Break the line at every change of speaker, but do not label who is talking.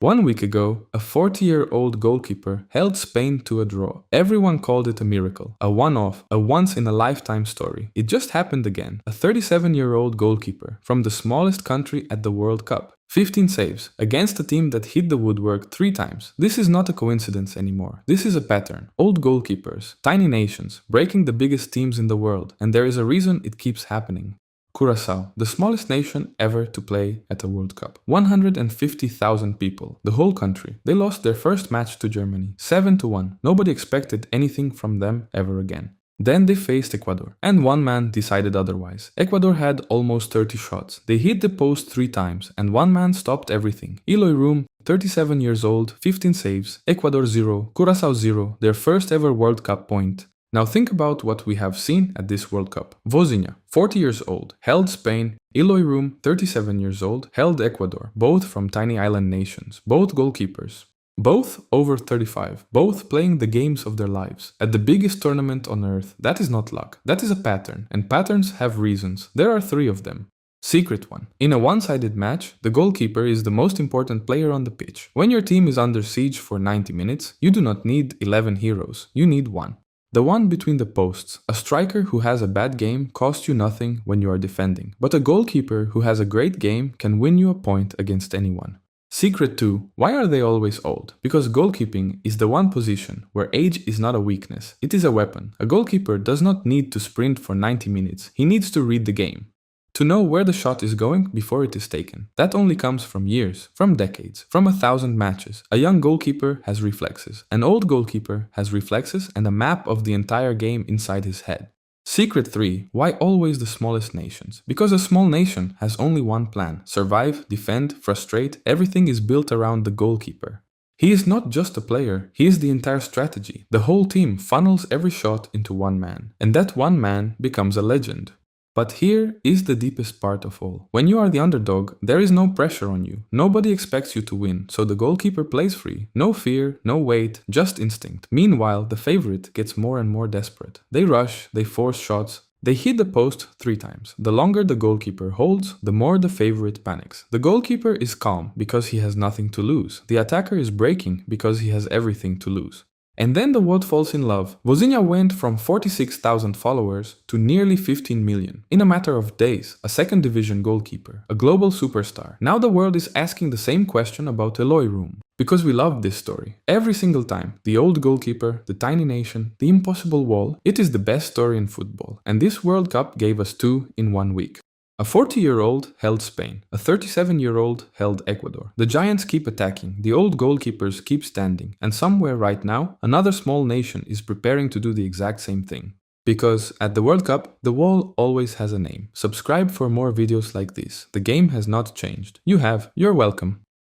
1 week ago, a 40-year-old goalkeeper held Spain to a draw. Everyone called it a miracle, a one-off, a once-in-a-lifetime story. It just happened again. A 37-year-old goalkeeper from the smallest country at the World Cup. 15 saves against a team that hit the woodwork 3 times. This is not a coincidence anymore. This is a pattern. Old goalkeepers, tiny nations, breaking the biggest teams in the world, and there is a reason it keeps happening. Curaçao, the smallest nation ever to play at a World Cup. 150,000 people, the whole country. They lost their first match to Germany, 7-1. Nobody expected anything from them ever again. Then they faced Ecuador, and one man decided otherwise. Ecuador had almost 30 shots. They hit the post 3 times, and one man stopped everything. Eloy Room, 37 years old, 15 saves. Ecuador 0, Curaçao 0, their first ever World Cup point. Now think about what we have seen at this World Cup. Vozinha, 40 years old, held Spain. Eloy Room, 37 years old, held Ecuador, both from tiny island nations, both goalkeepers. Both over 35, both playing the games of their lives. At the biggest tournament on earth, that is not luck, that is a pattern, and patterns have reasons. There are 3 of them. Secret one. In a one-sided match, the goalkeeper is the most important player on the pitch. When your team is under siege for 90 minutes, you do not need 11 heroes, you need 1. The one between the posts. A striker who has a bad game costs you nothing when you are defending, but a goalkeeper who has a great game can win you a point against anyone. Secret 2. Why are they always old? Because goalkeeping is the one position where age is not a weakness, it is a weapon. A goalkeeper does not need to sprint for 90 minutes, he needs to read the game. To know where the shot is going before it is taken. That only comes from years, from decades, from 1,000 matches. A young goalkeeper has reflexes. An old goalkeeper has reflexes and a map of the entire game inside his head. Secret 3. Why always the smallest nations? Because a small nation has only one plan. Survive, defend, frustrate, everything is built around the goalkeeper. He is not just a player, he is the entire strategy. The whole team funnels every shot into one man. And that one man becomes a legend. But here is the deepest part of all. When you are the underdog, there is no pressure on you. Nobody expects you to win, so the goalkeeper plays free. No fear, no weight, just instinct. Meanwhile, the favorite gets more and more desperate. They rush, they force shots, they hit the post 3 times. The longer the goalkeeper holds, the more the favorite panics. The goalkeeper is calm because he has nothing to lose. The attacker is breaking because he has everything to lose. And then the world falls in love. Vozinha went from 46,000 followers to nearly 15 million. In a matter of days, a second division goalkeeper, a global superstar. Now the world is asking the same question about Eloy Room. Because we love this story. Every single time, the old goalkeeper, the tiny nation, the impossible wall, it is the best story in football. And this World Cup gave us 2 in 1 week. A 40-year-old held Spain, a 37-year-old held Ecuador. The giants keep attacking, the old goalkeepers keep standing, and somewhere right now, another small nation is preparing to do the exact same thing. Because at the World Cup, the wall always has a name. Subscribe for more videos like this. The game has not changed. You have. You're welcome.